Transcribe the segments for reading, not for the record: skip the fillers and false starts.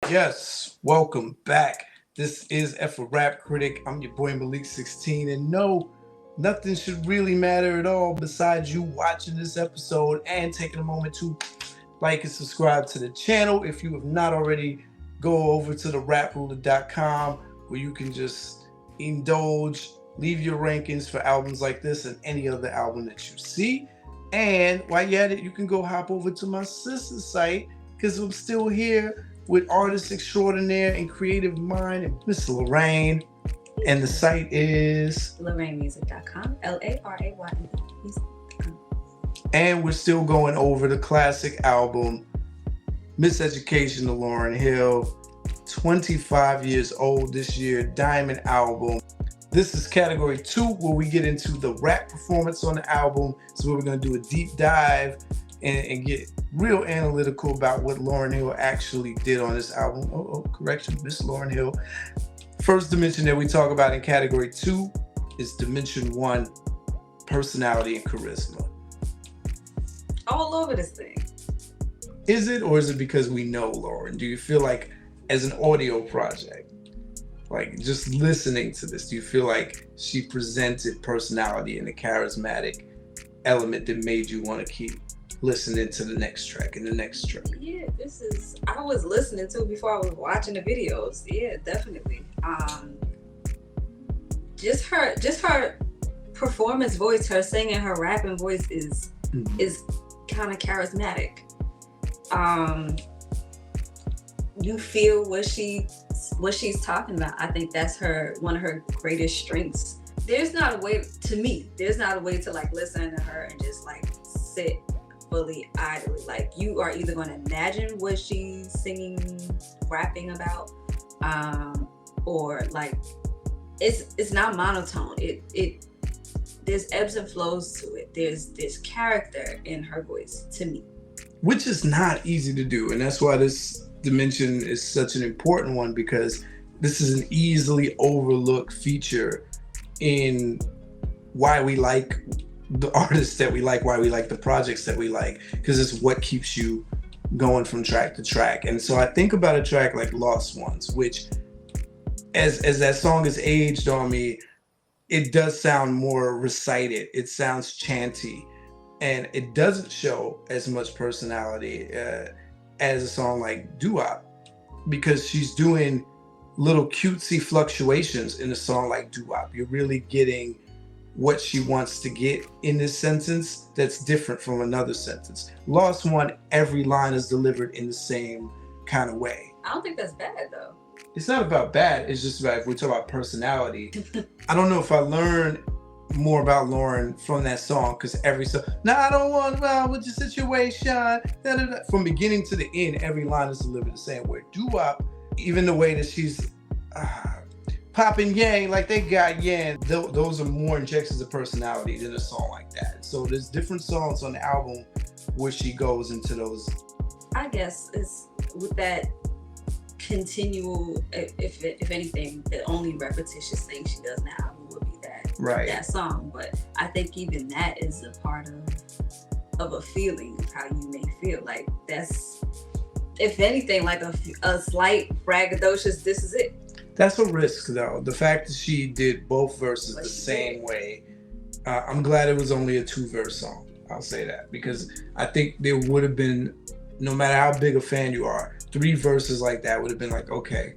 Yes, welcome back. This is F a Rap Critic. I'm your boy Malik-16, and no, nothing should really matter at all besides you watching this episode and taking a moment to like and subscribe to the channel. If you have not already, go over to the rapruler.com where you can just indulge, leave your rankings for albums like this and any other album that you see. And while you're at it, you can go hop over to my sister's site because I'm still here with artist extraordinaire and creative mind and Miss Larayne. And the site is LarayneMusic.com, LARAYNE music.com. And we're still going over the classic album, Miseducation of Lauryn Hill, 25 years old this year, Diamond album. This is category 2 where we get into the rap performance on the album. So we're going to do a deep dive and get real analytical about what Lauryn Hill actually did on this album. Correction, Miss Lauryn Hill. First dimension that we talk about in category 2 is dimension 1, personality and charisma. All over this thing. Is it, or is it because we know Lauryn? Do you feel like as an audio project, like just listening to this, do you feel like she presented personality and a charismatic element that made you want to keep listening to the next track and the next track? Yeah, I was listening to it before I was watching the videos. Yeah, definitely. Just her performance voice, her singing, her rapping voice is kind of charismatic. You feel what she's talking about. I think that's one of her greatest strengths. There's not a way to like listen to her and just like sit fully idly. Like you are either going to imagine what she's singing, rapping about, or like it's not monotone. There's ebbs and flows to it. There's character in her voice to me, which is not easy to do, and that's why this dimension is such an important one, because this is an easily overlooked feature in why we like the artists that we like, why we like the projects that we like, because it's what keeps you going from track to track. And so I think about a track like Lost Ones, which as that song is aged on me, it does sound more recited. It sounds chanty, and it doesn't show as much personality as a song like Doo-Wop, because she's doing little cutesy fluctuations in a song like Doo-Wop. You're really getting what she wants to get in this sentence that's different from another sentence. Lost One, every line is delivered in the same kind of way. I don't think that's bad though. It's not about bad, it's just about, if we talk about personality, I don't know if I learned more about Lauryn from that song, because every song, I don't want around with your situation, from beginning to the end, every line is delivered the same way. Doo-Wop, even the way that she's popping yang like they got yang, those are more injections of personality than a song like that. So there's different songs on the album where she goes into those. I guess it's with that continual, if anything, the only repetitious thing she does in the album would be that song. But I think even that is a part of a feeling of how you may feel. Like that's, if anything, like a slight braggadocious, this is it. That's a risk though. The fact that she did both verses the same way. I'm glad it was only a 2-verse song. I'll say that, because I think there would have been, no matter how big a fan you are, 3 verses like that would have been like, okay,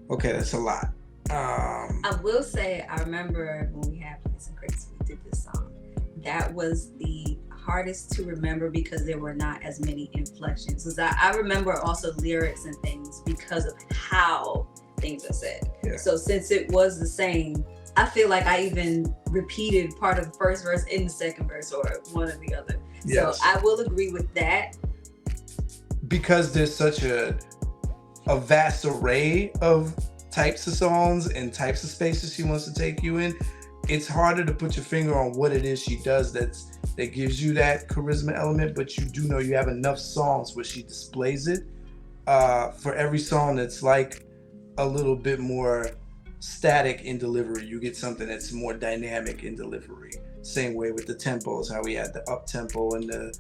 that's a lot. I will say, I remember when we had Place and Crates, we did this song. That was the hardest to remember because there were not as many inflections. Because I remember also lyrics and things because of how things are said. Yeah. So since it was the same, I feel like I even repeated part of the first verse in the second verse, or one or the other. Yes. So I will agree with that. Because there's such a vast array of types of songs and types of spaces she wants to take you in, it's harder to put your finger on what it is she does that gives you that charisma element, but you do know you have enough songs where she displays it. For every song that's like a little bit more static in delivery, you get something that's more dynamic in delivery. Same way with the tempos, how we had the up tempo and the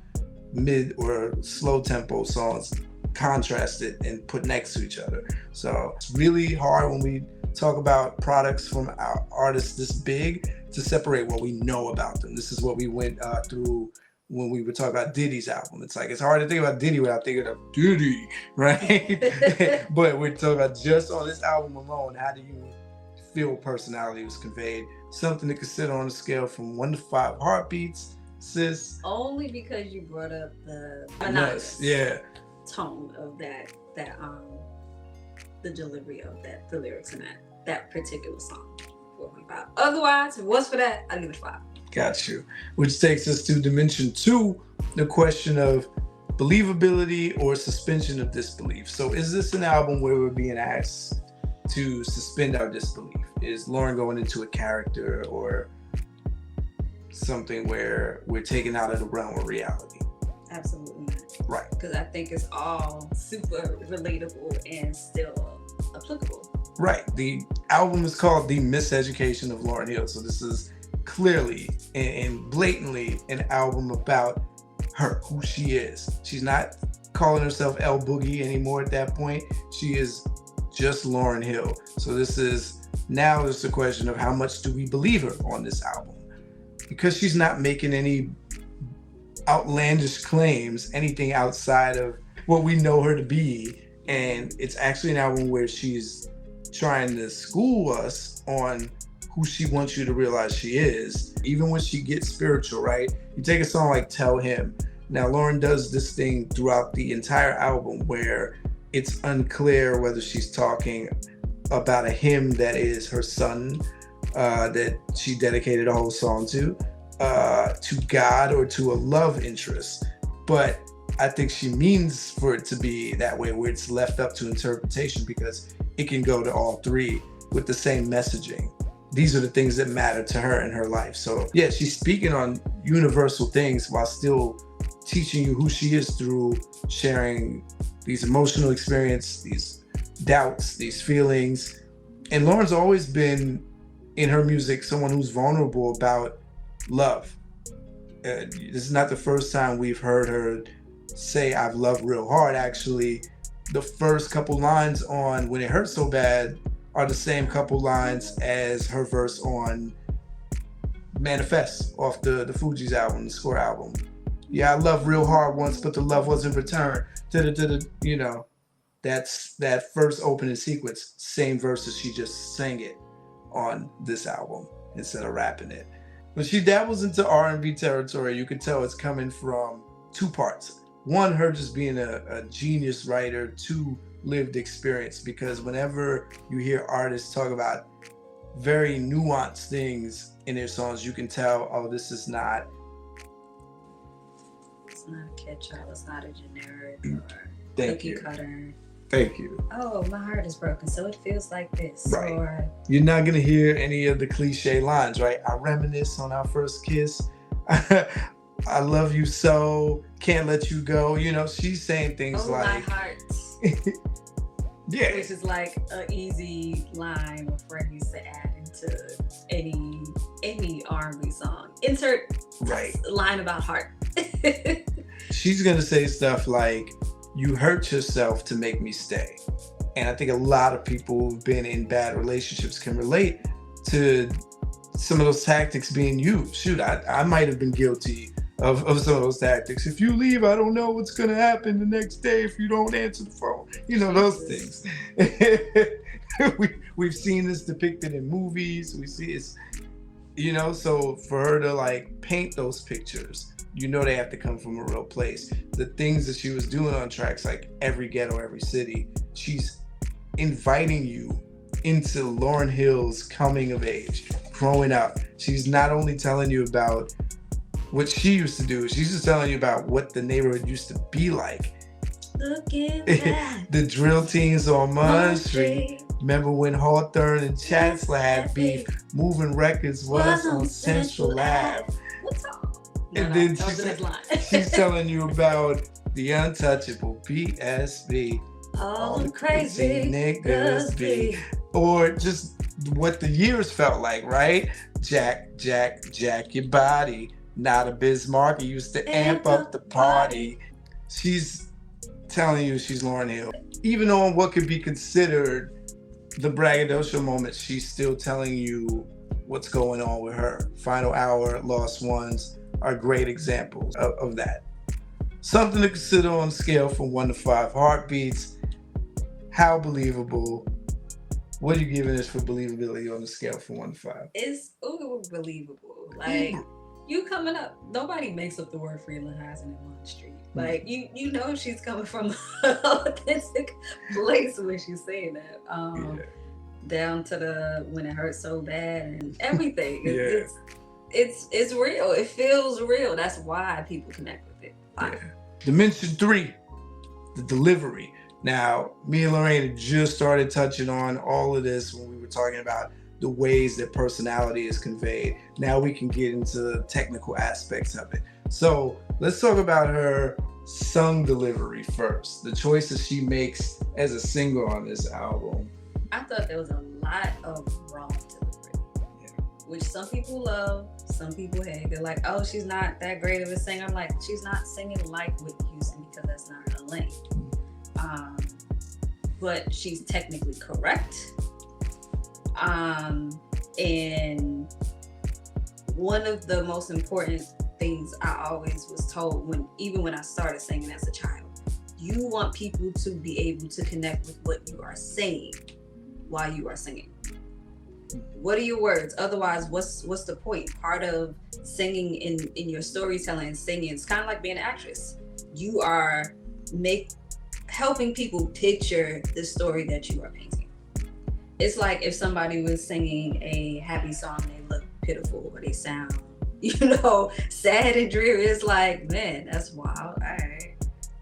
mid or slow tempo songs. contrasted and put next to each other. So it's really hard when we talk about products from our artists this big to separate what we know about them. This is what we went through when we were talking about Diddy's album. It's like, it's hard to think about Diddy without thinking of Diddy, right? But we're talking about just on this album alone, how do you feel personality was conveyed? Something to consider on a scale from 1 to 5 heartbeats, sis. Only because you brought up the monotonous tone of the delivery of the lyrics in that particular song. 4.5. Otherwise, if it was for that, I'd give it 5. Got you. Which takes us to dimension 2, the question of believability or suspension of disbelief. So is this an album where we're being asked to suspend our disbelief? Is Lauryn going into a character or something where we're taken out of the realm of reality? Absolutely not. Right. Because I think it's all super relatable and still applicable. Right. The album is called The Miseducation of Lauryn Hill. So this is clearly and blatantly an album about her, who she is. She's not calling herself El Boogie anymore at that point. She is just Lauryn Hill. So this is now just a question of how much do we believe her on this album? Because she's not making any outlandish claims, anything outside of what we know her to be. And it's actually an album where she's trying to school us on who she wants you to realize she is. Even when she gets spiritual, right? You take a song like Tell Him. Now, Lauryn does this thing throughout the entire album where it's unclear whether she's talking about a hymn that is her son, that she dedicated a whole song to God or to a love interest. But I think she means for it to be that way, where it's left up to interpretation, because it can go to all three with the same messaging. These are the things that matter to her in her life. So yeah, she's speaking on universal things while still teaching you who she is through sharing these emotional experiences, these doubts, these feelings. And Lauryn's always been in her music someone who's vulnerable about love. This is not the first time we've heard her say I've loved real hard. Actually, the first couple lines on When It Hurts So Bad are the same couple lines as her verse on Manifest off the Fugees album, the Score album. Yeah, I loved real hard once, but the love wasn't returned. You know, that's that first opening sequence, same verse as she just sang it on this album instead of rapping it. When she dabbles into R&B territory, you can tell it's coming from two parts. One, her just being a genius writer. Two, lived experience. Because whenever you hear artists talk about very nuanced things in their songs, you can tell, oh, this is not... It's not a catch-all. It's not a generic or cookie cutter. Thank you. Oh, my heart is broken, so it feels like this. Right. Or... You're not going to hear any of the cliche lines, right? I reminisce on our first kiss. I love you so, can't let you go. You know, she's saying things like... my heart. Yeah. Which is like an easy line a friend used to add into any R&B song. Insert line about heart. She's going to say stuff like, you hurt yourself to make me stay. And I think a lot of people who've been in bad relationships can relate to some of those tactics being used. Shoot, I might have been guilty of some of those tactics. If you leave, I don't know what's going to happen the next day if you don't answer the phone. You know, those things. We've seen this depicted in movies. We see it's, you know, so for her to like paint those pictures, you know they have to come from a real place. The things that she was doing on tracks like Every Ghetto, Every City, she's inviting you into Lauryn Hill's coming of age, growing up. She's not only telling you about what she used to do, she's just telling you about what the neighborhood used to be like. Looking back. The drill teams on Munn Street. Remember when Hawthorne and Chancellor had beef? Moving Records was on Central Ave. What's up? And then she's telling you about the untouchable BSB. All the crazy niggas be. Or just what the years felt like, right? Jack your body. Not a Bismarck. He used to amp up the party. She's telling you she's Lauryn Hill. Even on what could be considered the braggadocio moment, she's still telling you what's going on with her. Final Hour, Lost Ones are great examples of that. Something to consider on a scale from 1 to 5 heartbeats. How believable? What are you giving this for believability on a scale from 1 to 5? It's believable. Like, you coming up, nobody makes up the word realizing in one street. Like, you know she's coming from an authentic place when she's saying that. Down to the when it hurts so bad and everything. It's real. It feels real. That's why people connect with it. Dimension 3, the delivery. Now, me and Larayne just started touching on all of this when we were talking about the ways that personality is conveyed. Now we can get into the technical aspects of it. So let's talk about her sung delivery first. The choices she makes as a singer on this album. I thought there was a lot of wrong delivery, which some people love, some people hate. They're like, oh, she's not that great of a singer. I'm like, she's not singing like Whitney Houston because that's not her lane. But she's technically correct. And one of the most important things I always was told even when I started singing as a child, you want people to be able to connect with what you are saying while you are singing. What are your words? Otherwise, what's the point? Part of singing in your storytelling and singing, it's kind of like being an actress. You are helping people picture the story that you are painting. It's like if somebody was singing a happy song, they look pitiful or they sound, sad and dreary. It's like, man, that's wild. All right.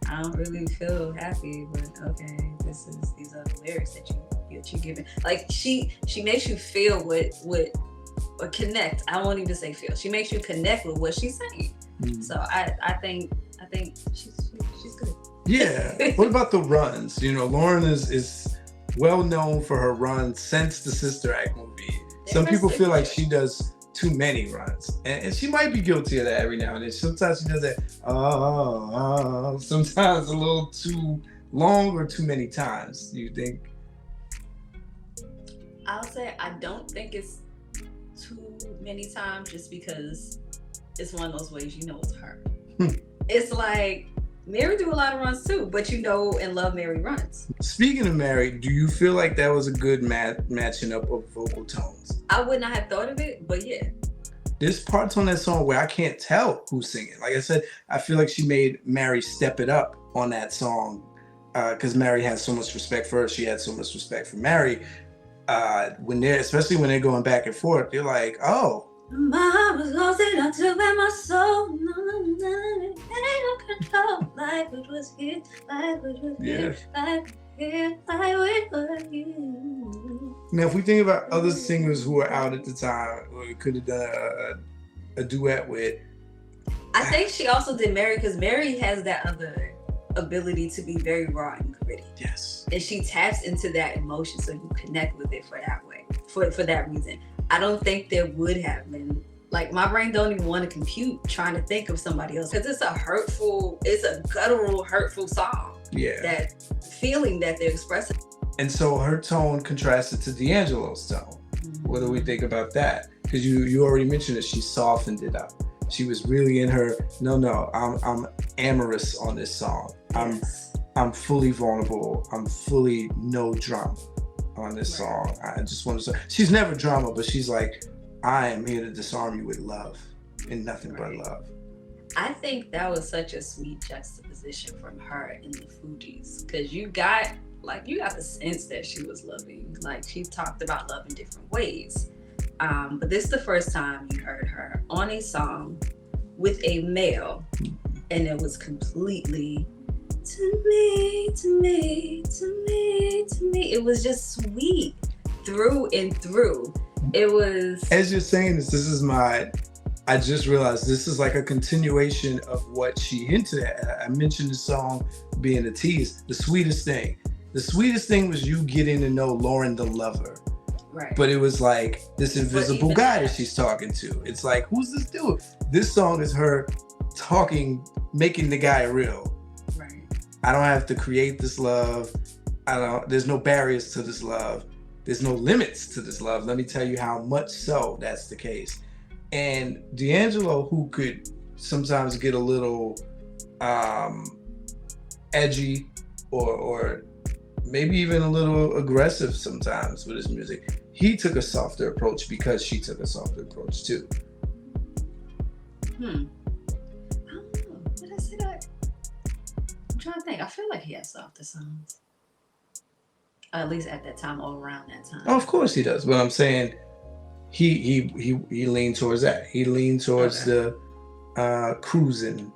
I don't really feel happy, but okay, these are the lyrics that you're giving. Like she makes you feel or connect. I won't even say feel. She makes you connect with what she's saying. So I think she's good. Yeah. What about the runs? Lauryn is well known for her runs since the Sister Act movie. Some people feel like she does too many runs, and she might be guilty of that every now and then. Sometimes she does that. Sometimes a little too long or too many times. Do you think? I'll say I don't think it's too many times, just because it's one of those ways it's her. It's like Mary do a lot of runs too, but and love Mary runs. Speaking of Mary, do you feel like that was a good matching up of vocal tones? I would not have thought of it, but yeah. There's parts on that song where I can't tell who's singing. Like I said, I feel like she made Mary step it up on that song because Mary has so much respect for her. She had so much respect for Mary. Especially when they're going back and forth, you're like, oh. My was lost and I took back my soul. Life was here, life was here, life here, life was you. Now, if we think about other singers who were out at the time, or could have done a duet with. I think she also did Mary because Mary has that other ability to be very raw and gritty. Yes. And she taps into that emotion, so you connect with it for that way, for that reason. I don't think there would have been, like, my brain don't even want to compute trying to think of somebody else, because it's a guttural, hurtful song. Yeah. That feeling that they're expressing. And so her tone contrasted to D'Angelo's tone. What do we think about that? Because you already mentioned that she softened it up. She was really in her, I'm amorous on this song. I'm fully vulnerable. I'm fully no drama on this song. I just want to say, she's never drama, but she's like, I am here to disarm you with love and nothing but love. I think that was such a sweet juxtaposition from her in the Fugees, because you got the sense that she was loving. Like, she talked about love in different ways. But this is the first time you heard her on a song with a male, and it was completely to me. It was just sweet through and through. It was. As you're saying this, I just realized this is like a continuation of what she hinted at. I mentioned the song being a tease. The sweetest thing was you getting to know Lauryn the lover. Right. But it was like this invisible guy that she's talking to. It's like, who's this dude? This song is her talking, making the guy real. Right. I don't have to create this love. There's no barriers to this love. There's no limits to this love. Let me tell you how much so that's the case. And D'Angelo, who could sometimes get a little edgy or maybe even a little aggressive sometimes with his music, he took a softer approach because she took a softer approach too. I don't know. Did I say that? I'm trying to think. I feel like he has softer songs. At least at that time, or around that time. Oh, of course he does. But I'm saying he leaned towards that. He leaned towards the cruising.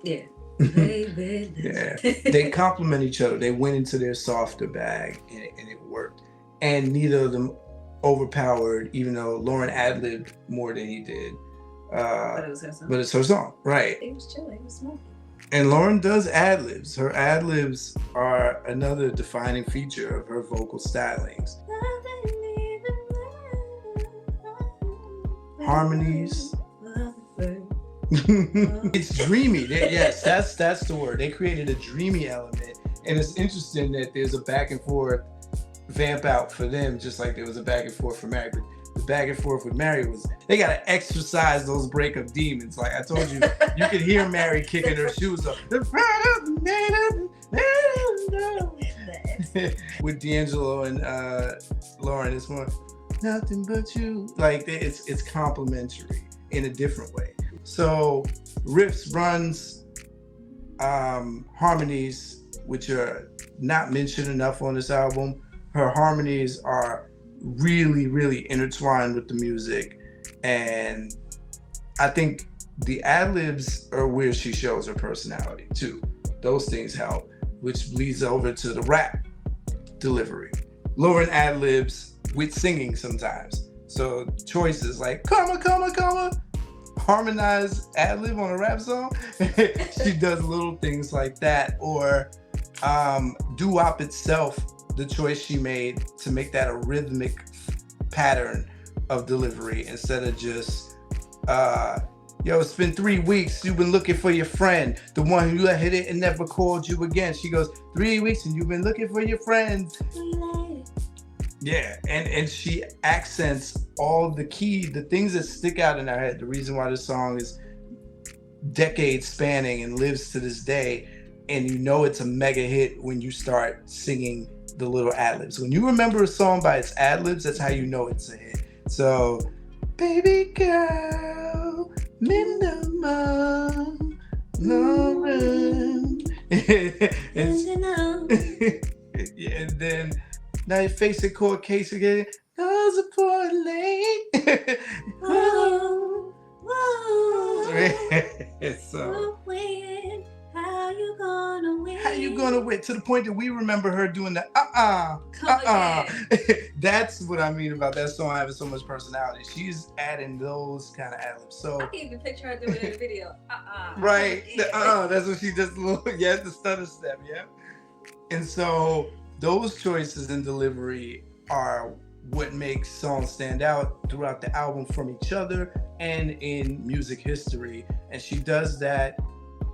Yeah. Baby. Yeah. They complement each other. They went into their softer bag and it worked. And neither of them overpowered, even though Lauryn ad-libbed more than he did. But it was her song. But it's her song, right? It was chill. It was smoky. And Lauryn does ad-libs. Her ad-libs are another defining feature of her vocal stylings. Harmonies. It's dreamy. Yes, that's the word. They created a dreamy element. And it's interesting that there's a back and forth vamp out for them, just like there was a back and forth for Mary. But the back and forth with Mary was, they got to exercise those breakup demons. Like I told you, you could hear Mary kicking her shoes up. With D'Angelo and Lauryn, it's more nothing but you. Like it's complimentary in a different way. So riffs, runs, harmonies, which are not mentioned enough on this album. Her harmonies are really, really intertwined with the music. And I think the ad-libs are where she shows her personality too. Those things help, which leads over to the rap delivery. Lauryn ad-libs with singing sometimes. So choices like comma, comma, comma, harmonized ad-lib on a rap song. She does little things like that. Or doo-wop itself, the choice she made to make that a rhythmic pattern of delivery instead of just yo, it's been 3 weeks, you've been looking for your friend, the one who hit it and never called you again. She goes, 3 weeks and you've been looking for your friends. Yeah, and she accents all the things that stick out in our head. The reason why this song is decades spanning and lives to this day, and you know it's a mega hit when you start singing the little ad-libs. When you remember a song by its ad-libs, that's how you know it's a hit. So, baby girl, minimum, Lauryn. Yeah, and then now you're facing court case again. Those are poor late. Whoa, whoa. So, win. How you gonna win? How you gonna win? To the point that we remember her doing the Again. That's what I mean about that song having so much personality. She's adding those kind of ad-libs. So I can even picture her doing it in the video. right. That's what she does. The stutter step, yeah. And so those choices in delivery are what makes songs stand out throughout the album from each other and in music history. And she does that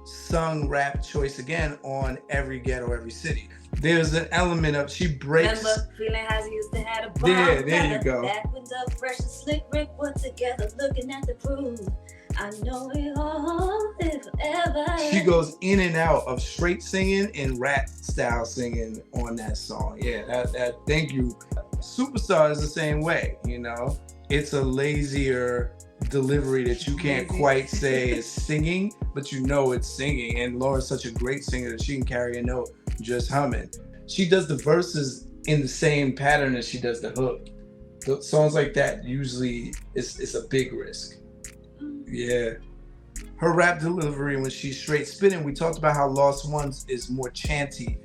sung rap choice again on Every Ghetto, Every City. There's an element of, she breaks. Remember, feeling as you used to have a bomb. Yeah, there you go. Back window, fresh and slick, Rick put together, looking at the proof. I know it all live forever. She goes in and out of straight singing and rap style singing on that song. Yeah, that thank you. Superstar is the same way, you know. It's a lazier delivery that you can't quite say is singing, but you know it's singing. And Lauryn's such a great singer that she can carry a note just humming. She does the verses in the same pattern as she does the hook. The songs like that usually it's a big risk. Yeah. Her rap delivery when she's straight spitting, we talked about how Lost Ones is more chanty.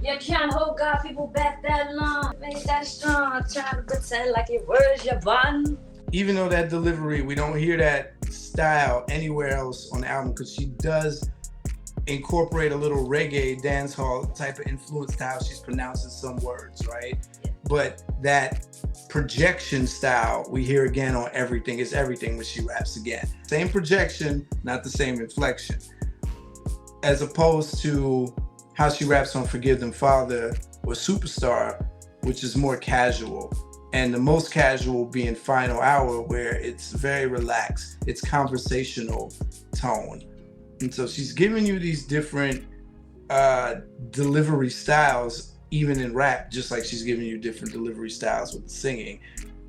You can't hold God people back that long, make that strong, trying to pretend like your words your bond. Even though that delivery, we don't hear that style anywhere else on the album, because she does incorporate a little reggae dancehall type of influence to how she's pronouncing some words, right? But that projection style we hear again on Everything Is Everything when she raps again. Same projection, not the same inflection. As opposed to how she raps on Forgive Them Father or Superstar, which is more casual. And the most casual being Final Hour, where it's very relaxed. It's conversational tone. And so she's giving you these different delivery styles, even in rap, just like she's giving you different delivery styles with the singing.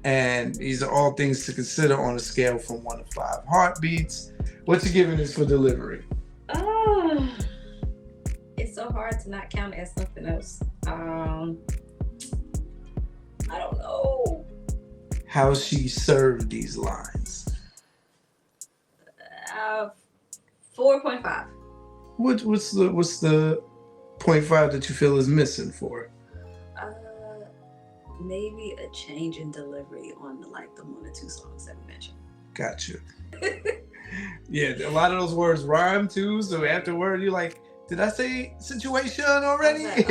And these are all things to consider on a scale from 1 to 5 heartbeats. What you giving this for delivery? Oh, it's so hard to not count it as something else. I don't know. How she served these lines. 4.5. What's the 0.5 that you feel is missing for? Maybe a change in delivery on the 1 or 2 songs that we mentioned. Gotcha. Yeah, a lot of those words rhyme too, so afterward you're like, did I say situation already? I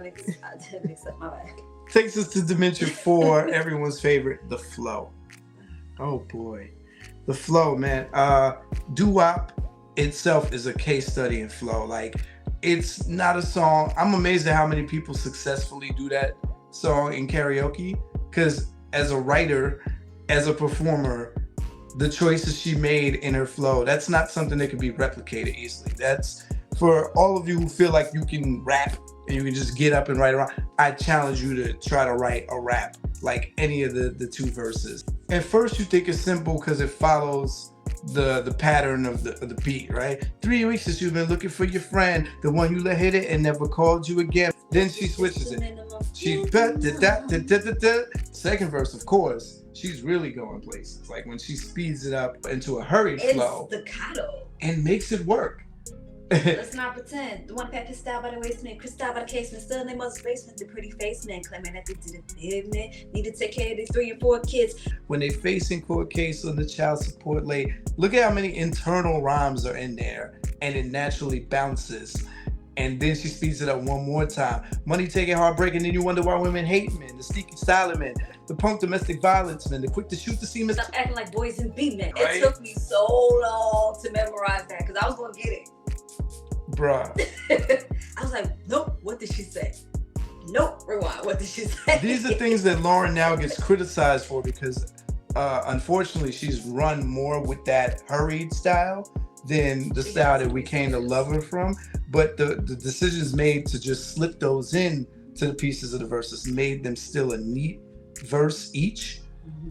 did mix up my bag. Takes us to dimension 4, everyone's favorite, the flow. Oh boy. The flow, man. Doo-wop itself is a case study in flow. Like, it's not a song. I'm amazed at how many people successfully do that song in karaoke, because as a writer, as a performer, the choices she made in her flow, that's not something that can be replicated easily. That's for all of you who feel like you can rap and you can just get up and write around. I challenge you to try to write a rap like any of the 2 verses. At first you think it's simple because it follows the pattern of the beat, right? 3 weeks since you've been looking for your friend, the one you let hit it and never called you again. Then she switches it. She second verse, of course, she's really going places. Like when she speeds it up into a hurried flow. It's staccato. And makes it work. Let's not pretend. The one pack is style by the waistman, crystal by the casement, still in their mother's basement. The pretty face man claiming that they did it, man. Need to take care of these 3 and 4 kids. When they facing court case on the child support late, look at how many internal rhymes are in there, and it naturally bounces. And then she speeds it up one more time. Money taking, heartbreaking, then you wonder why women hate men. The sneaky silent men, the punk domestic violence men, the quick to shoot the semen. Stop acting like boys and be men. Right? It took me so long to memorize that because I was gonna get it. Bruh. I was like, nope, what did she say? Nope, rewind, what did she say? These are things that Lauryn now gets criticized for because unfortunately she's run more with that hurried style than the style that we came to love her from. But the decisions made to just slip those in to the pieces of the verses made them still a neat verse each,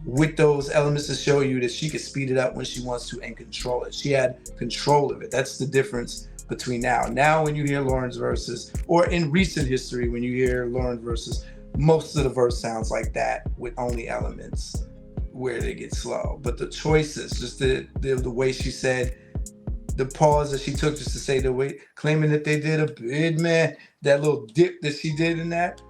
with those elements to show you that she could speed it up when she wants to and control it. She had control of it. That's the difference between now. Now when you hear Lauryn's verses, or in recent history when you hear Lauryn's verses, most of the verse sounds like that with only elements where they get slow. But the choices, just the way she said, the pause that she took just to say the way, claiming that they did a bid, man, that little dip that she did in that.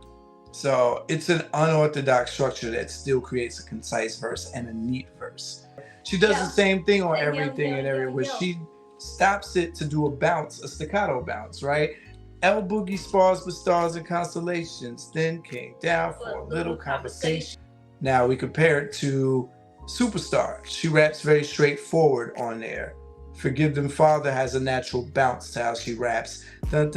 So it's an unorthodox structure that still creates a concise verse and a neat verse. She does the same thing on everything and everywhere. She stops it to do a bounce, a staccato bounce, right? El Boogie spars with stars and constellations, then came down for a little conversation. Now we compare it to Superstar. She raps very straightforward on there. Forgive Them Father has a natural bounce to how she raps. But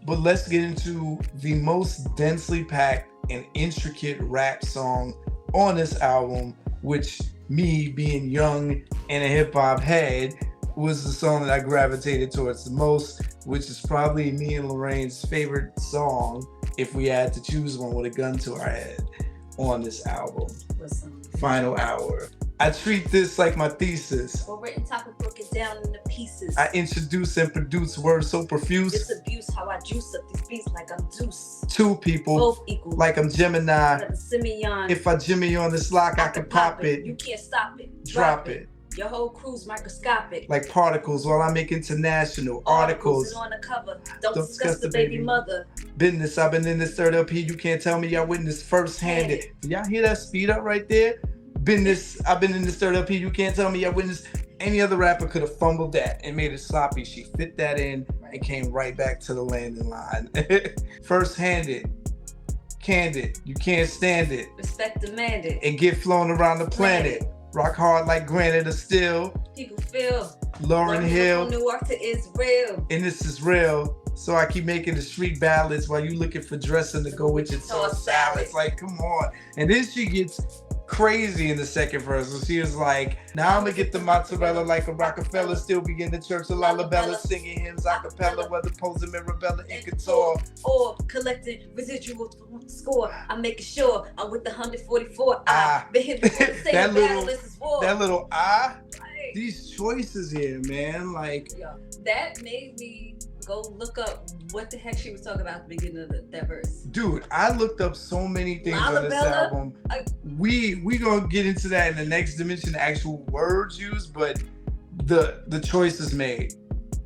let's get into the most densely packed and intricate rap song on this album, which me being young and a hip hop head was the song that I gravitated towards the most, which is probably me and Larayne's favorite song if we had to choose one with a gun to our head on this album. Final Hour. I treat this like my thesis. Well, written topic, broke it down into pieces. I introduce and produce words so profuse. It's abuse how I juice up these beats like I'm Zeus. 2 people, both equal, like I'm Gemini. like a Simeon. If I Jimmy on this lock, I can pop it. You can't stop it. Drop it. Your whole crew's microscopic. Like particles while I make international articles. And on the cover, don't discuss the baby mother. Business, I've been in this third LP. You can't tell me I witnessed first-handed. Did y'all hear that speed up right there? Business, I've been in this third LP. You can't tell me I witnessed. Any other rapper could have fumbled that and made it sloppy. She fit that in and came right back to the landing line. First-handed, candid, you can't stand it. Respect demanded. And get flown around the planet. Rock hard like granite or steel. People feel Lauryn Hill. From Newark to Israel. And this is real. So I keep making the street ballads while you looking for dressing to go with your tossed salads. Like, come on. And then she gets crazy in the second verse. So she was like, now I'm gonna get the mozzarella like a Rockefeller, still be in the church of Lalabella, singing hymns a cappella, whether posing Mirabella in couture. Or collecting residual score. I'm making sure I'm with the 144. I've been hit before the same battle, this is war. That little these choices here, man, like. Yeah, that made me go look up what the heck she was talking about at the beginning of that verse. Dude, I looked up so many things on this album. We gonna get into that in the next dimension, the actual words used, but the choices made.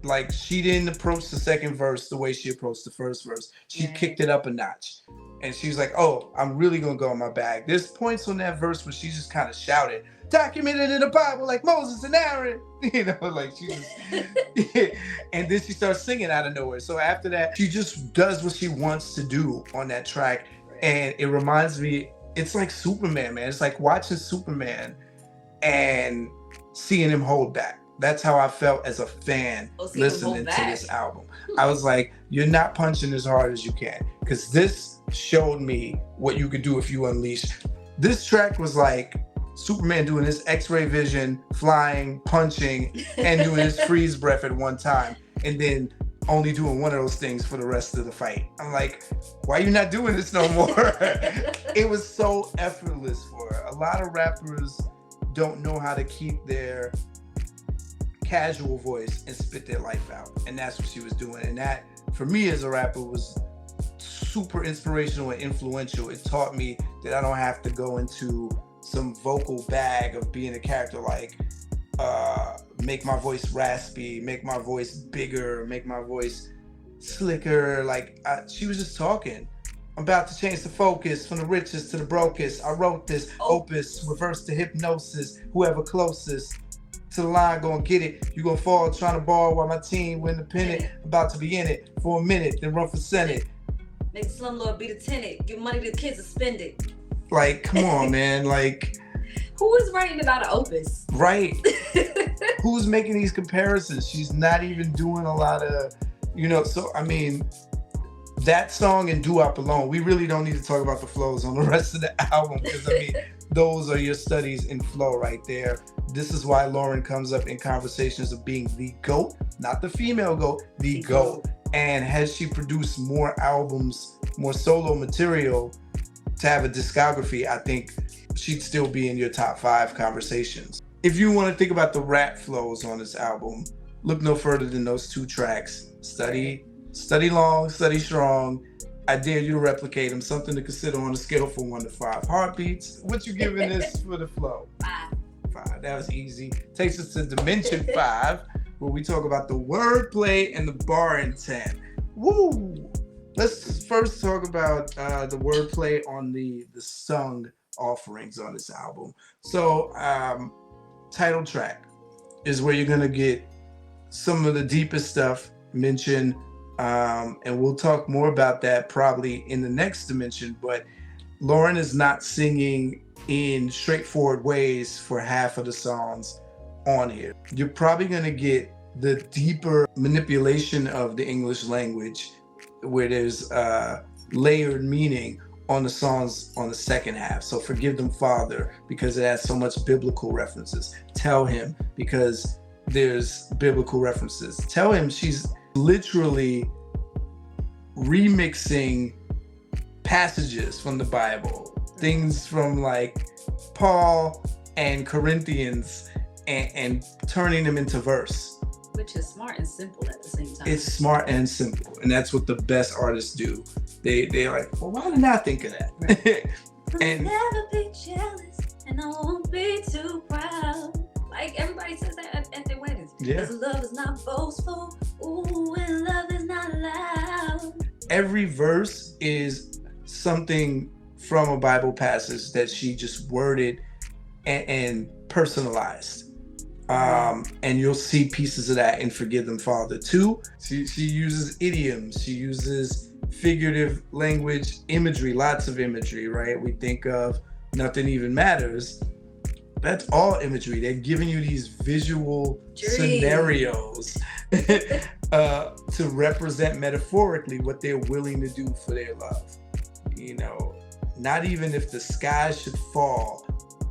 Like, she didn't approach the second verse the way she approached the first verse. She kicked it up a notch. And she was like, oh, I'm really gonna go in my bag. There's points on that verse where she just kind of shouted, documented in the Bible like Moses and Aaron. You know, like she just, and then she starts singing out of nowhere. So after that, she just does what she wants to do on that track. And it reminds me, it's like Superman, man. It's like watching Superman and seeing him hold back. That's how I felt as a fan listening to this album. I was like, you're not punching as hard as you can, because this showed me what you could do if you unleash. This track was like Superman doing his X-ray vision, flying, punching, and doing his freeze breath at one time, and then only doing one of those things for the rest of the fight. I'm like, why are you not doing this no more? It was so effortless for her. A lot of rappers don't know how to keep their casual voice and spit their life out, and that's what she was doing. And that, for me as a rapper, was super inspirational and influential. It taught me that I don't have to go into some vocal bag of being a character, like make my voice raspy, make my voice bigger, make my voice slicker. Like, she was just talking. I'm about to change the focus from the richest to the brokest. I wrote this opus, reverse to hypnosis. Whoever closest to the line gonna get it. You gonna fall trying to ball while my team win the pennant. About to be in it for a minute, then run for Senate. Make the slumlord be the tenant. Give money to the kids to spend it. Like, come on, man. Like, who is writing about an opus? Right. Who's making these comparisons? She's not even doing a lot of, so, I mean, that song and Doo-Wop alone, we really don't need to talk about the flows on the rest of the album, because, I mean, those are your studies in flow right there. This is why Lauryn comes up in conversations of being the GOAT, not the female GOAT, the GOAT. And has she produced more albums, more solo material to have a discography, I think she'd still be in your top 5 conversations. If you want to think about the rap flows on this album, look no further than those 2 tracks. Study Long, Study Strong. I dare you to replicate them. Something to consider on a scale from 1 to 5 heartbeats. What you giving this for the flow? 5. That was easy. Takes us to dimension 5, where we talk about the wordplay and the bar intent. Woo! Let's first talk about the wordplay on the sung offerings on this album. So, title track is where you're gonna get some of the deepest stuff mentioned, and we'll talk more about that probably in the next dimension. But Lauryn is not singing in straightforward ways for half of the songs on here. You're probably gonna get the deeper manipulation of the English language, where there's layered meaning on the songs on the second half. So Forgive Them, Father, because it has so much biblical references. Tell Him, because there's biblical references. Tell Him, she's literally remixing passages from the Bible, things from like Paul and Corinthians, and turning them into verse. Which is smart and simple at the same time. It's smart and simple, and that's what the best artists do. They're like, well, why did I think of that? Right. And never be jealous, and I won't be too proud. Like everybody says that at their weddings. Yeah. Because love is not boastful. Ooh, and love is not loud. Every verse is something from a Bible passage that she just worded and personalized. And you'll see pieces of that in Forgive Them, Father too. She uses idioms, she uses figurative language, imagery, lots of imagery, right? We think of Nothing Even Matters. That's all imagery. They're giving you these visual scenarios to represent metaphorically what they're willing to do for their love. You know, not even if the sky should fall,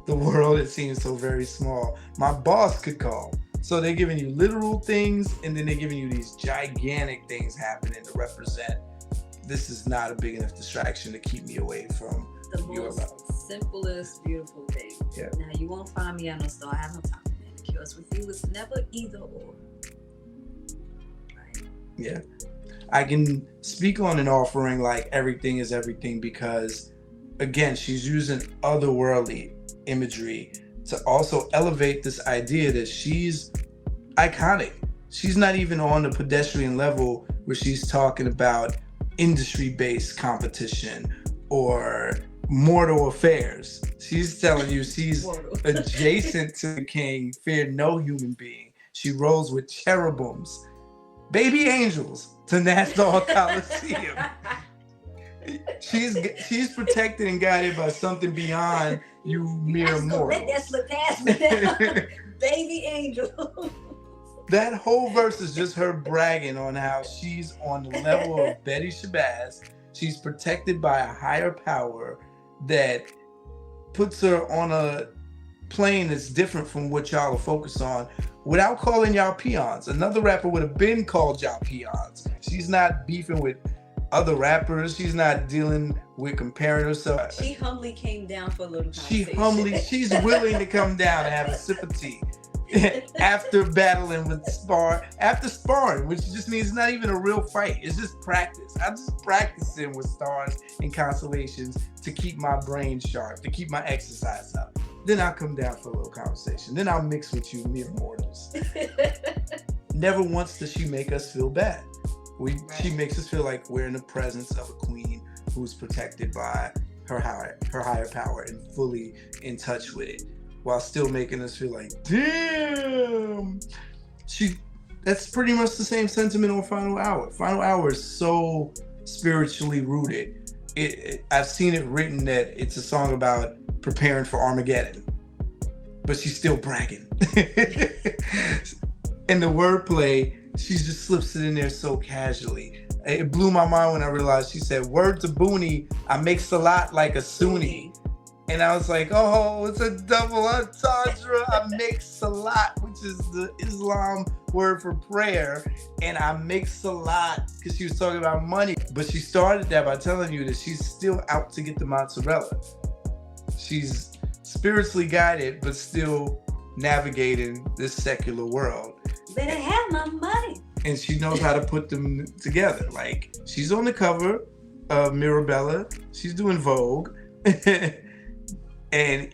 the world, it seems so very small, my boss could call. So they're giving you literal things, and then they're giving you these gigantic things happening to represent this is not a big enough distraction to keep me away from your love. Simplest, beautiful thing. Yeah. Now, you won't find me at no store. I have no time for manicures. With you, it's never either or. Right? Yeah. I can speak on an offering like everything is everything because, again, she's using otherworldly imagery to also elevate this idea that she's iconic. She's not even on the pedestrian level where she's talking about industry-based competition or mortal affairs. She's telling you she's adjacent to the king, fear no human being. She rolls with cherubims, baby angels to Nassau Coliseum. She's protected and guided by something beyond you mere mortals. Let that slip past me. Baby angel. That whole verse is just her bragging on how she's on the level of Betty Shabazz. She's protected by a higher power that puts her on a plane that's different from what y'all are focused on without calling y'all peons. Another rapper would have been called y'all peons. She's not beefing with other rappers. She's not dealing with comparing herself. She humbly came down for a little conversation. She's willing to come down and have a sip of tea. After battling with after sparring, which just means it's not even a real fight. It's just practice. I'm just practicing with stars and constellations to keep my brain sharp, to keep my exercise up. Then I'll come down for a little conversation. Then I'll mix with you mere mortals. Never once does she make us feel bad. She makes us feel like we're in the presence of a queen who's protected by her higher power and fully in touch with it, while still making us feel like, damn. That's pretty much the same sentiment on Final Hour. Final Hour is so spiritually rooted. I've seen it written that it's a song about preparing for Armageddon, but she's still bragging. And the wordplay, she just slips it in there so casually. It blew my mind when I realized she said, word to Booney, I make salat like a Sunni. And I was like, oh, it's a double entendre. I make salat, which is the Islam word for prayer. And I make salat because she was talking about money. But she started that by telling you that she's still out to get the mozzarella. She's spiritually guided, but still navigating this secular world. Better have my money. And she knows how to put them together. Like, she's on the cover of Mirabella. She's doing Vogue. And,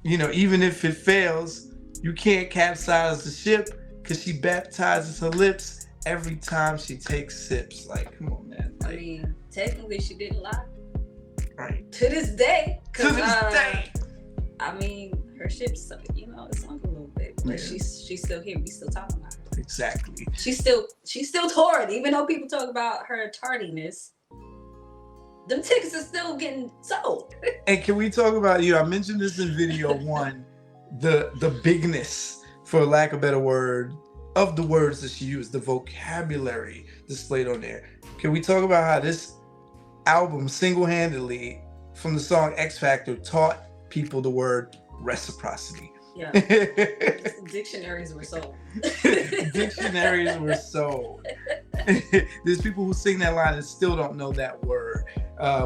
you know, even if it fails, you can't capsize the ship because she baptizes her lips every time she takes sips. Like, come on, man. Like, I mean, technically, she didn't lie. Right. To this day. To this day. I mean, her ship's, you know, it's sunk a little bit, but yeah. She's still here. We still talking about her. Exactly. She's still touring, even though people talk about her tardiness. Them tickets are still getting sold. And can we talk about, I mentioned this in video one, the bigness, for lack of a better word, of the words that she used, the vocabulary displayed on there. Can we talk about how this album single-handedly, from the song X Factor, taught people the word reciprocity? Yeah. Dictionaries were sold. Dictionaries were sold. There's people who sing that line and still don't know that word.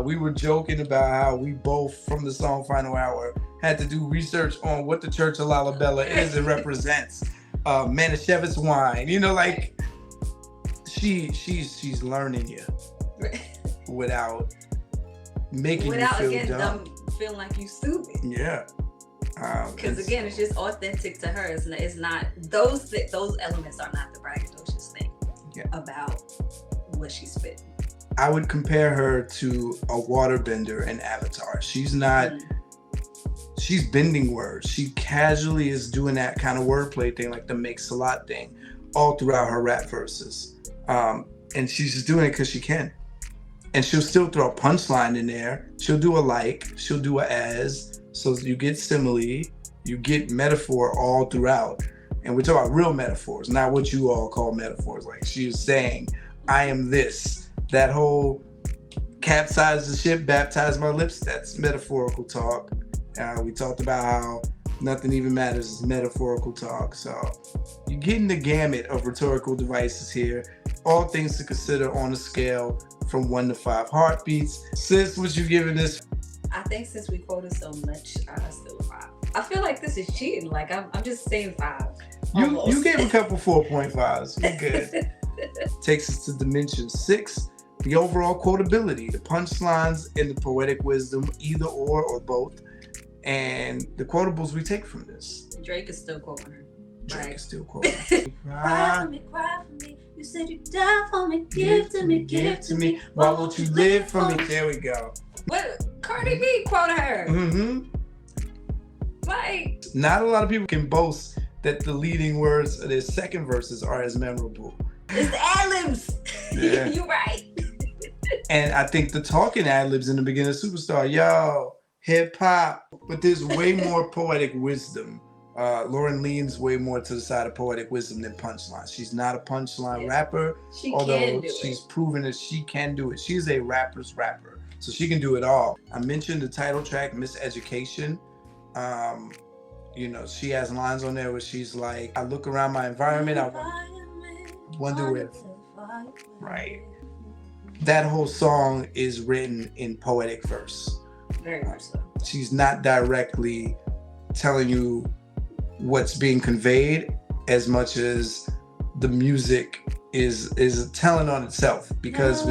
We were joking about how we both, from the song Final Hour, had to do research on what the Church of Lalabella is and represents. Manischewitz wine, like she's learning you without making you feel dumb. Feeling like you stupid. Yeah. Because again, it's just authentic to her. It's not those elements are not the braggadocious thing about what she's spitting. I would compare her to a waterbender in Avatar. She's not. She's bending words. She casually is doing that kind of wordplay thing, like the make salat thing, all throughout her rap verses. And she's just doing it because she can. And she'll still throw a punchline in there. She'll do a like. She'll do a as. So you get simile. You get metaphor all throughout. And we're talking about real metaphors, not what you all call metaphors. Like she is saying, I am this. That whole capsize the ship, baptize my lips, that's metaphorical talk. We talked about how nothing even matters is metaphorical talk. So you're getting the gamut of rhetorical devices here. All things to consider on a scale from 1 to 5 heartbeats. Sis, what you giving this? I think since we quoted so much, still a 5. I feel like this is cheating. Like I'm just saying 5. You gave a couple 4.5s. We're good. Takes us to dimension 6. The overall quotability, the punchlines and the poetic wisdom, either or both. And the quotables we take from this. Drake is still quoting her. Drake is still quoting her. Cry for me. You said you died for me. Give to me. Why won't you live for me? There we go. What? Cardi B quoted her. Mm-hmm. Like, not a lot of people can boast that the leading words of their second verses are as memorable. It's the ad-libs. Yeah. You're right. And I think the talking ad-libs in the beginning of Superstar, yo, hip hop, but there's way more poetic wisdom. Lauryn leans way more to the side of poetic wisdom than punchline. She's not a punchline rapper, although she's proven that she can do it. She's a rapper's rapper, so she can do it all. I mentioned the title track, Miseducation. You know, she has lines on there where she's like, I look around my environment, I wonder if, right. That whole song is written in poetic verse. Very much so. She's not directly telling you what's being conveyed as much as the music is telling on itself, because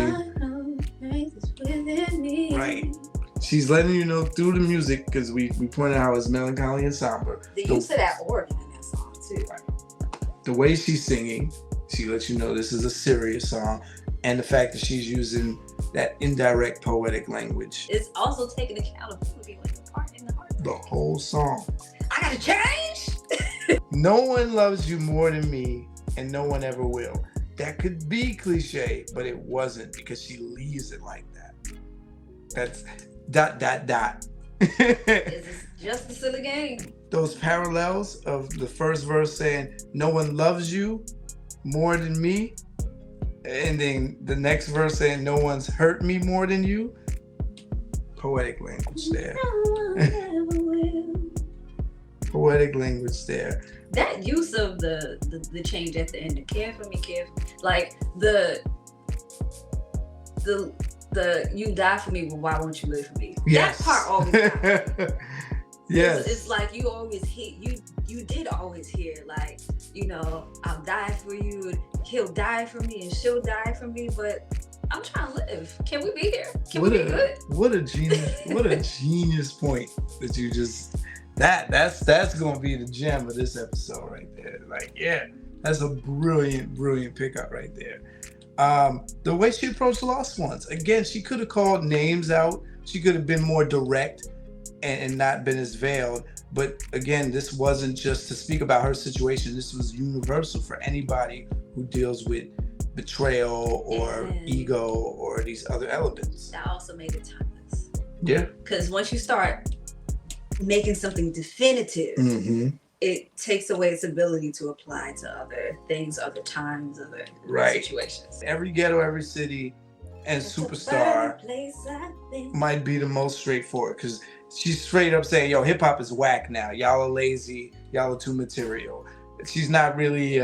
right. She's letting you know through the music, because we pointed out how it's melancholy and somber. The use of that organ in that song too. Right. The way she's singing, she lets you know this is a serious song, and the fact that she's using that indirect poetic language. It's also taking account of people being like a part in the heart. The whole song. I gotta change. No one loves you more than me, and no one ever will. That could be cliche, but it wasn't, because she leaves it like that. That's ... It's just a silly game. Those parallels of the first verse saying, no one loves you more than me, and then the next verse saying, no one's hurt me more than you. Poetic language there. Poetic language there. That use of the change at the end, the care for me, like the you die for me, but why won't you live for me? Yes. That part always died. Yes. It's like you always hear, you did always hear, like, you know, I'll die for you, and he'll die for me, and she'll die for me, but I'm trying to live. Can we be here? Can we be good? What a genius point that you just... That's gonna be the gem of this episode right there. Like, yeah, that's a brilliant pickup right there. The way she approached Lost Ones, again, she could have called names out. She could have been more direct and not been as veiled. But again, this wasn't just to speak about her situation. This was universal for anybody who deals with betrayal or ego or these other elements. That also made it timeless. Yeah. Because once you start making something definitive, it takes away its ability to apply to other things, other times, other situations. Every Ghetto, Every City, and Superstar might be the most straightforward, because she's straight up saying, yo, hip hop is whack now. Y'all are lazy. Y'all are too material. She's not really,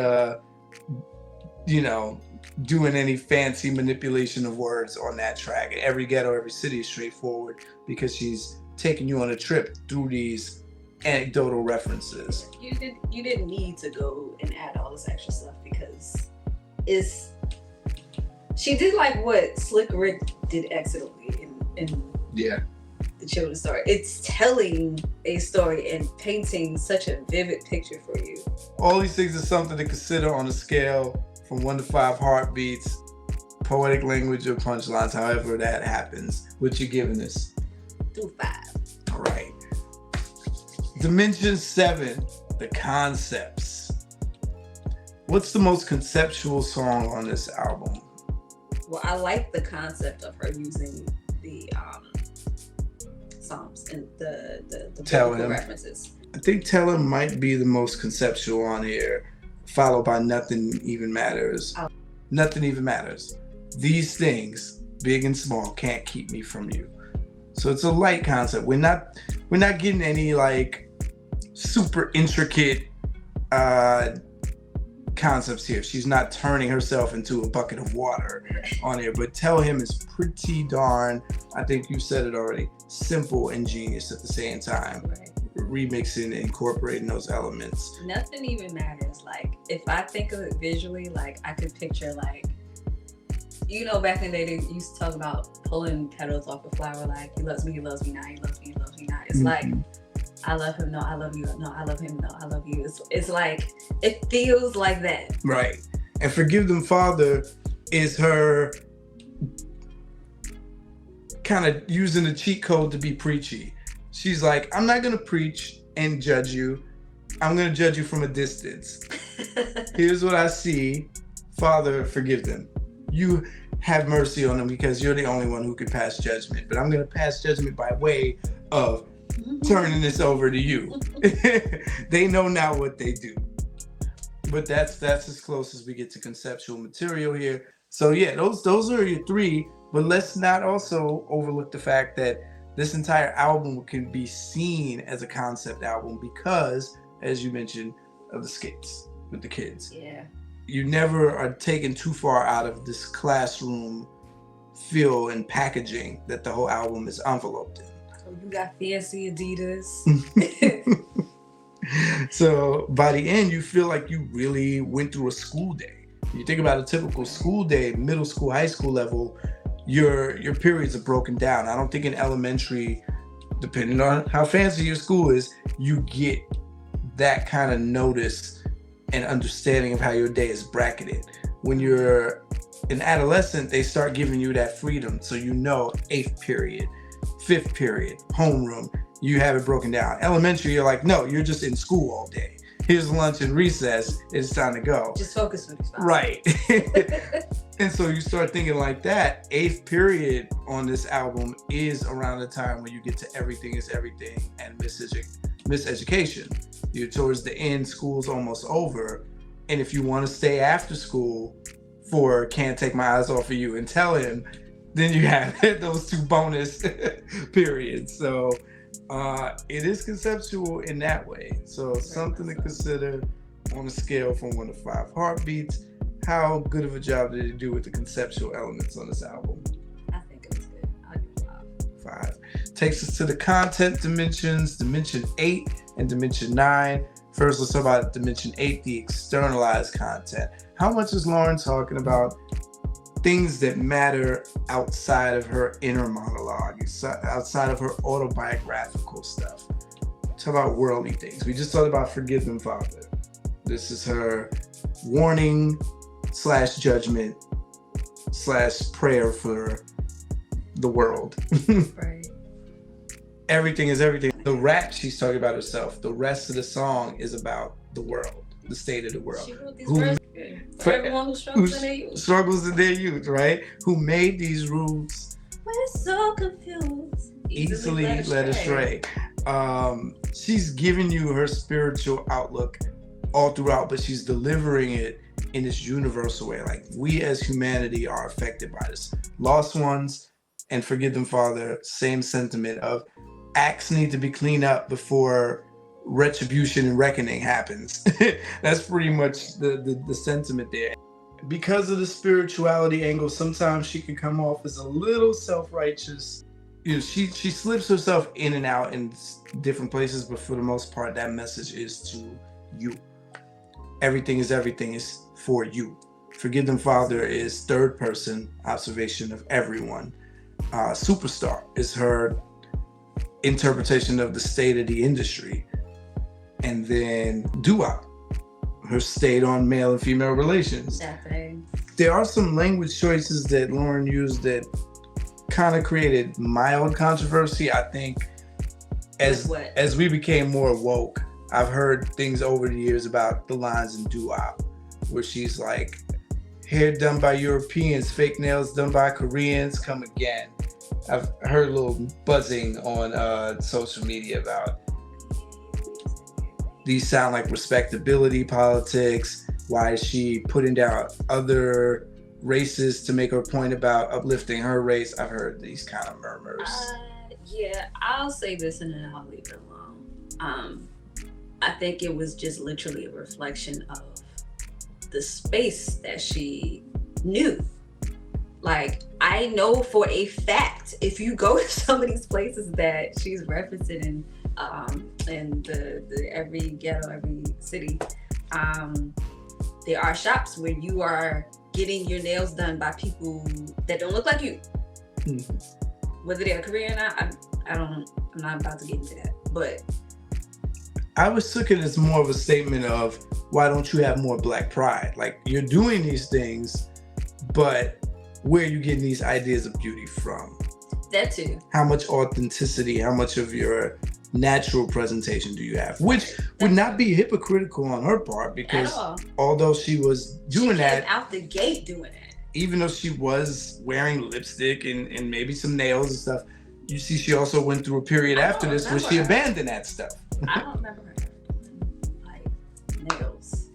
doing any fancy manipulation of words on that track. Every Ghetto, Every City is straightforward, because she's taking you on a trip through these anecdotal references. You didn't need to go and add all this extra stuff, because she did like what Slick Rick did excellently in the children's story. It's telling a story and painting such a vivid picture for you. All these things are something to consider on a scale from 1 to 5 heartbeats, poetic language or punchlines, however that happens. What you giving this? Through 5. All right. Dimension 7, the concepts. What's the most conceptual song on this album? Well, I like the concept of her using the Psalms and the biblical references. I think Tell Him might be the most conceptual on here, followed by Nothing Even Matters. Oh. Nothing Even Matters. These things, big and small, can't keep me from you. So it's a light concept. We're not getting any like super intricate concepts here. She's not turning herself into a bucket of water on here, but Tell Him is pretty darn, I think you said it already, simple and genius at the same time. Right. Remixing and incorporating those elements. Nothing even matters. Like, if I think of it visually, like I could picture like, you know, back in the day they used to talk about pulling petals off a flower, like he loves me not, he loves me not. It's like, I love him, no, I love you, no, I love him, no, I love you. It's like, it feels like that. Right. And Forgive Them, Father is her kind of using the cheat code to be preachy. She's like, I'm not going to preach and judge you. I'm going to judge you from a distance. Here's what I see. Father, forgive them. You have mercy on them because you're the only one who can pass judgment. But I'm going to pass judgment by way of turning this over to you. They know now what they do. But that's as close as we get to conceptual material here. So yeah, those are your three. But let's not also overlook the fact that this entire album can be seen as a concept album because, as you mentioned, of the skits with the kids. Yeah. You never are taken too far out of this classroom feel and packaging that the whole album is enveloped in. So you got fancy Adidas. So by the end, you feel like you really went through a school day. You think about a typical school day, middle school, high school level, your periods are broken down. I don't think in elementary, depending on how fancy your school is, you get that kind of notice and understanding of how your day is bracketed. When you're an adolescent, they start giving you that freedom. So you know 8th period, 5th period, homeroom, you have it broken down. Elementary, you're like, no, you're just in school all day. Here's lunch and recess, it's time to go. Just focus with yourself. Right. And so you start thinking like that. 8th period on this album is around the time when you get to Everything is Everything and Miseducation. You're towards the end, school's almost over. And if you want to stay after school for Can't Take My Eyes Off of You and Tell Him, then you have those two bonus periods. So it is conceptual in that way. So something to consider on a scale from 1 to 5 heartbeats. How good of a job did it do with the conceptual elements on this album? I think it was good. I'll give it 5. Takes us to the content dimensions, Dimension 8 and Dimension 9. First, let's talk about Dimension 8, the externalized content. How much is Lauryn talking about things that matter outside of her inner monologue, outside of her autobiographical stuff? Talk about worldly things. We just talked about Forgive Them, Father. This is her warning / judgment / prayer for the world. Right. Everything is everything. The rap, she's talking about herself. The rest of the song is about the world, the state of the world. She wrote these verses for everyone who struggles in their youth. Struggles in their youth, right? Who made these rules. We're so confused. Easily led astray. She's giving you her spiritual outlook all throughout, but she's delivering it in this universal way. Like, we as humanity are affected by this. Lost ones and Forgive Them, Father, same sentiment of acts need to be cleaned up before retribution and reckoning happens. That's pretty much the sentiment there. Because of the spirituality angle, sometimes she can come off as a little self-righteous. You know, she slips herself in and out in different places, but for the most part, that message is to you. Everything is for you. Forgive Them, Father is third person observation of everyone. Superstar is her interpretation of the state of the industry. And then Dua, her state on male and female relations. Exactly. There are some language choices that Lauryn used that kind of created mild controversy. I think as we became more woke, I've heard things over the years about the lines in Dua where she's like, hair done by Europeans, fake nails done by Koreans, come again. I've heard a little buzzing on social media about these sound like respectability politics. Why is she putting down other races to make her point about uplifting her race? I've heard these kind of murmurs. Yeah, I'll say this and then I'll leave it alone. I think it was just literally a reflection of the space that she knew. Like, I know for a fact, if you go to some of these places that she's referencing in the every ghetto, every city, there are shops where you are getting your nails done by people that don't look like you. Mm-hmm. Whether they're Korean or not, I'm not about to get into that. But I was took it as more of a statement of, why don't you have more Black pride? Like, you're doing these things, but where are you getting these ideas of beauty from? That too. How much authenticity, how much of your natural presentation do you have? Which would not be hypocritical on her part, because although she was doing that, out the gate doing it, even though she was wearing lipstick and maybe some nails and stuff, you see she also went through a period after this where she abandoned that stuff. I don't remember her doing like nails.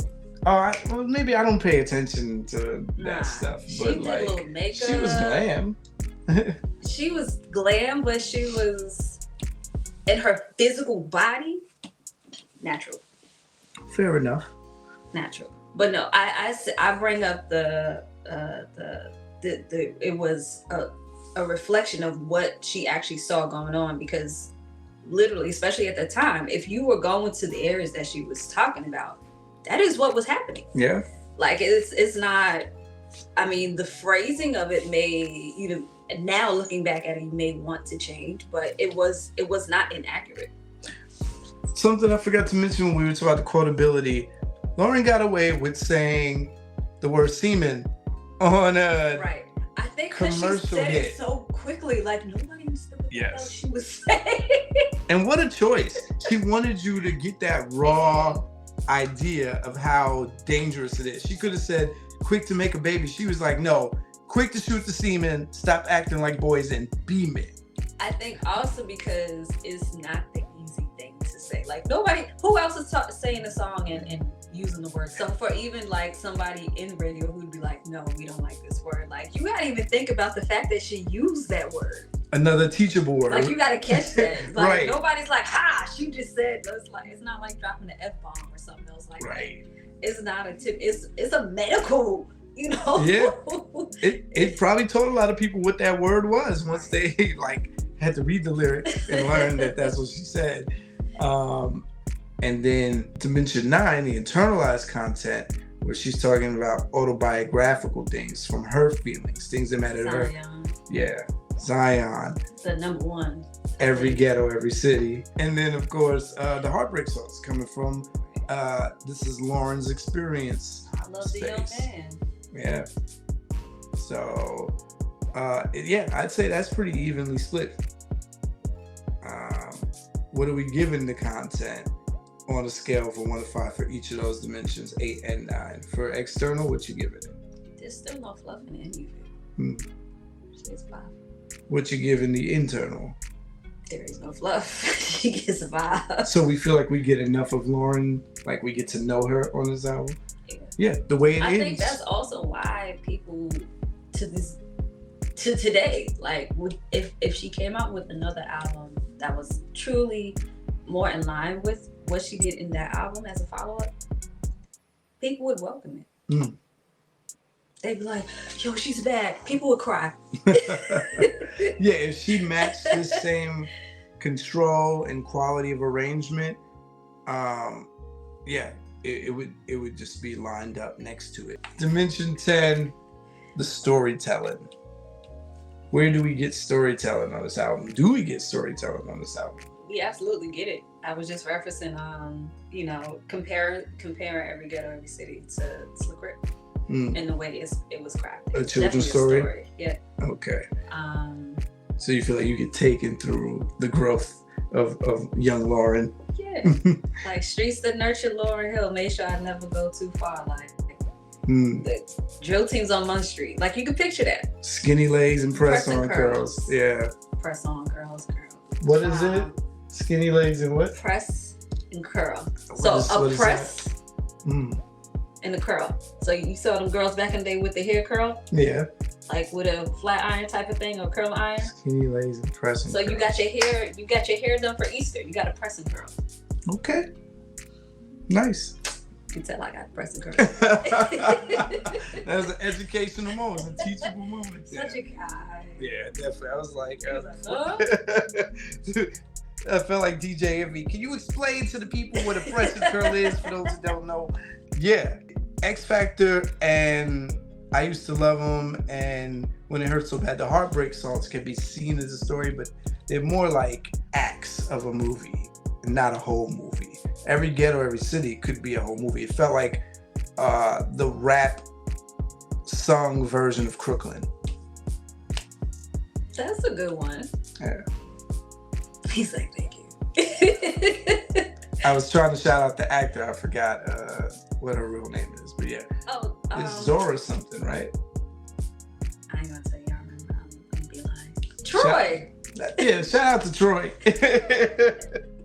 Well, maybe I don't pay attention to that stuff, but like, little makeup. She was glam. She was glam, but she was in her physical body natural. Fair enough. Natural, but no, I bring up the it was a reflection of what she actually saw going on, because literally, especially at the time, if you were going to the areas that she was talking about, that is what was happening. Yeah. Like, it's not, I mean, the phrasing of it may, now looking back at it, you may want to change, but it was not inaccurate. Something I forgot to mention when we were talking about the quotability, Lauryn got away with saying the word semen on a right. I think commercial she said hit. It so quickly, like nobody understood what the hell she was saying. And what a choice. She wanted you to get that raw idea of how dangerous it is. She could have said, quick to make a baby. She was like, no, quick to shoot the semen, stop acting like boys and be men. I think also because it's not the easy thing to say. Like, nobody, who else is saying a song and using the word? So for even like somebody in radio who'd be like, no, we don't like this word. Like, you gotta even think about the fact that she used that word. Another teachable word. Like, you gotta catch that. Like, right. Nobody's like, ha, she just said, it's not like dropping the F-bomb or something else like right. that. It's not a tip, it's a medical, Yeah. It probably told a lot of people what that word was once they like had to read the lyrics and learn that that's what she said. And then Dimension 9, the internalized content, where she's talking about autobiographical things from her feelings, things that matter to her. Yeah. Zion. The number one. Every ghetto, every city. And then, of course, the Heartbreak songs coming from this is Lauryn's experience. I love space. The young man. Yeah. So, I'd say that's pretty evenly split. What are we giving the content on a scale from 1 to 5 for each of those dimensions, 8 and 9? For external, what you giving it? There's still no fluff in anything. She's 5. What you giving the internal? There is no fluff. She gets a 5. So we feel like we get enough of Lauryn, like we get to know her on this album? Yeah, the way it is. I think that's also why people to today, like, if she came out with another album that was truly more in line with what she did in that album as a follow-up, people would welcome it. They'd be like, yo, she's bad. People would cry. Yeah, if she matched the same control and quality of arrangement, it would just be lined up next to it. Dimension 10, the storytelling. Where do we get storytelling on this album? Do we get storytelling on this album? We absolutely get it. I was just referencing, comparing Every Ghetto, Every City to Slick Rick. And the way it was crafted. A children's story? Yeah. Okay. So you feel like you get taken through the growth of young Lauryn? Yeah. Like, streets that nurtured Lauryn Hill made sure I never go too far. Like, the drill teams on Munn Street. Like, you can picture that. Skinny legs and press-on curls. Yeah. Press-on curls. What is it? Skinny legs and what? Press and curl. What So a is press that? and a curl. So you saw them girls back in the day with the hair curl? Yeah. Like with a flat iron type of thing or curl iron. Skinny lays and pressing. So you got your hair done for Easter. You got a press and curl. Okay. Nice. You can tell I got press and curl. That was an educational moment, a teachable moment. Such a guy. Yeah, definitely. I was like, Huh? I felt like DJ Envy. Can you explain to the people what a press and curl is for those who don't know? Yeah, X Factor and I Used to Love Them and When It Hurts So Bad, the Heartbreak songs can be seen as a story, but they're more like acts of a movie, not a whole movie. Every Ghetto, Every City could be a whole movie. It felt like the rap song version of Crooklyn. That's a good one. Yeah. He's like, thank you. I was trying to shout out the actor. I forgot what her real name is, but yeah. Oh, It's Zora something, right? I ain't gonna tell you. I remember. I'm gonna be lying. Troy. Shout out to Troy.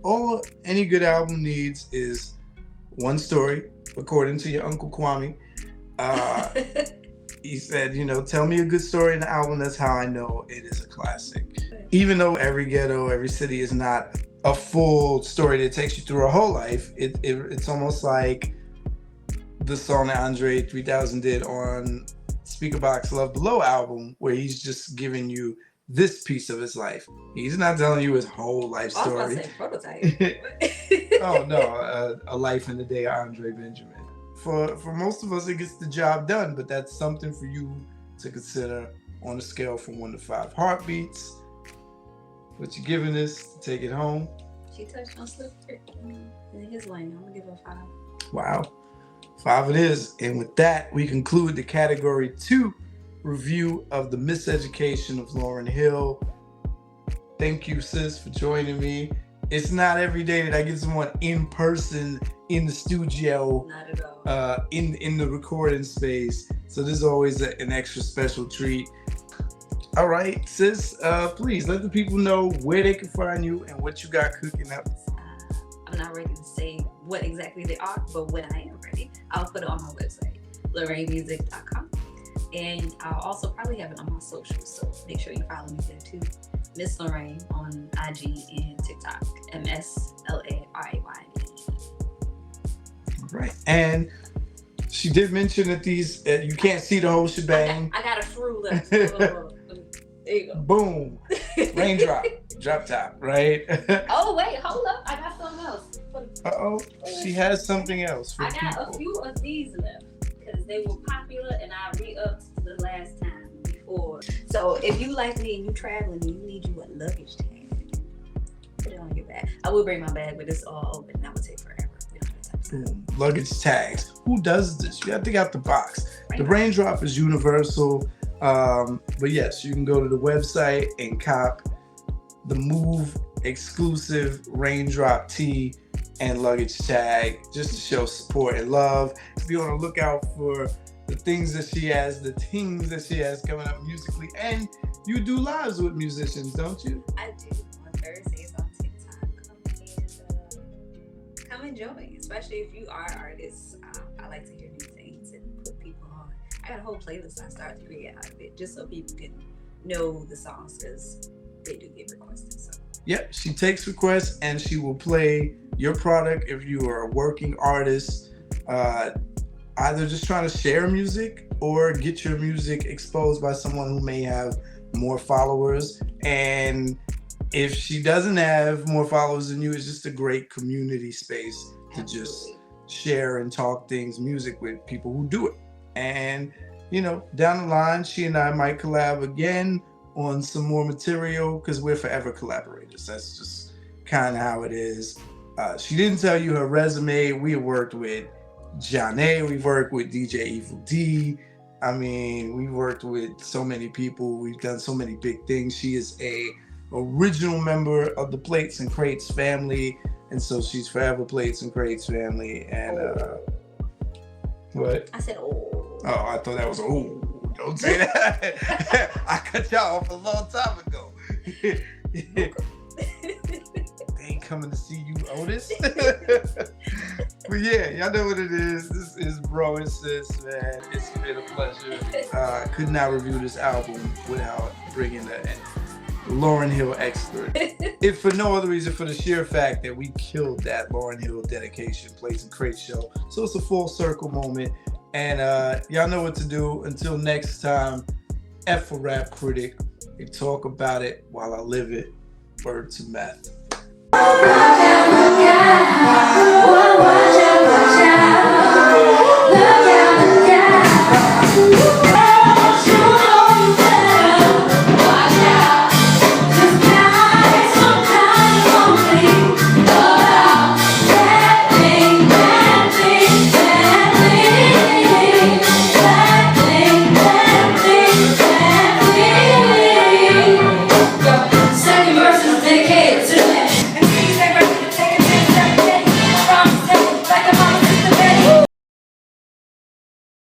All any good album needs is one story, according to your Uncle Kwame. He said, tell me a good story in the album. That's how I know it is a classic. Even though Every Ghetto, Every City is not a full story that takes you through a whole life, it's almost like the song that Andre 3000 did on Speakerbox Love Below album, where he's just giving you this piece of his life. He's not telling you his whole life story. I was about to say prototype. Oh no, A Life in the Day of Andre Benjamin. For most of us, it gets the job done, but that's something for you to consider on a scale from 1 to 5 heartbeats. What you giving this to take it home? She touched on Slippery in his lane. I'm gonna give her a 5. Wow, 5 it is. And with that, we conclude the category 2 review of the Miseducation of Lauryn Hill. Thank you, sis, for joining me. It's not every day that I get someone in person in the studio, Not at all. In the recording space. So this is always an extra special treat. All right, sis, please let the people know where they can find you and what you got cooking up. I'm not ready to say what exactly they are, but when I am ready, I'll put it on my website, LarayneMusic.com. And I'll also probably have it on my socials, so make sure you follow me there too. Miss Larayne on IG and TikTok, MSLARAYNE. All right, and she did mention that these you can't see the whole shebang. I got a fruit left. There you go. Boom, raindrop, drop top, right? Oh wait, hold up! I got something else. Uh-oh, she has something else for I got people. a few of these left because they were popular and I re-upped the last time before. So if you like me and you traveling and you need you a luggage tag, put it on your bag. I will bring my bag, but it's all open and that would take forever. We don't have time for that. Boom, luggage tags. Who does this? You got to think out the box. The raindrop is universal. But yes, you can go to the website and cop the Move exclusive raindrop tee and luggage tag just to show support and love. Be on the lookout for the things that she has, coming up musically. And you do lives with musicians, don't you? I do on Thursdays on TikTok. Come and join, especially if you are artists. I like to hear new things and put people on. I got a whole playlist I started to create out of it just so people can know the songs because they do get requested. So. Yep, she takes requests and she will play your product if you are a working artist, either just trying to share music or get your music exposed by someone who may have more followers. And if she doesn't have more followers than you, it's just a great community space to just share and talk things music with people who do it. And, down the line, she and I might collab again on some more material because we're forever collaborators. That's just kind of how it is. She didn't tell you her resume. We worked with Johnny. We've worked with DJ Evil D. I mean, we've worked with so many people. We've done so many big things. She is a original member of the Plates and Crates family. And so she's forever Plates and Crates family. And what? I said, oh. Oh, I thought that was, oh, don't say that. I cut y'all off a long time ago. They ain't coming to see you, Otis. Y'all know what it is. This is Bro and Sis, man. It's been a pleasure. Could not review this album without bringing a Lauryn Hill expert. If for no other reason, for the sheer fact that we killed that Lauryn Hill dedication, Plays and Crate show. So it's a full circle moment. And y'all know what to do. Until next time, F for Rap Critic. We talk about it while I live it. Word to meth.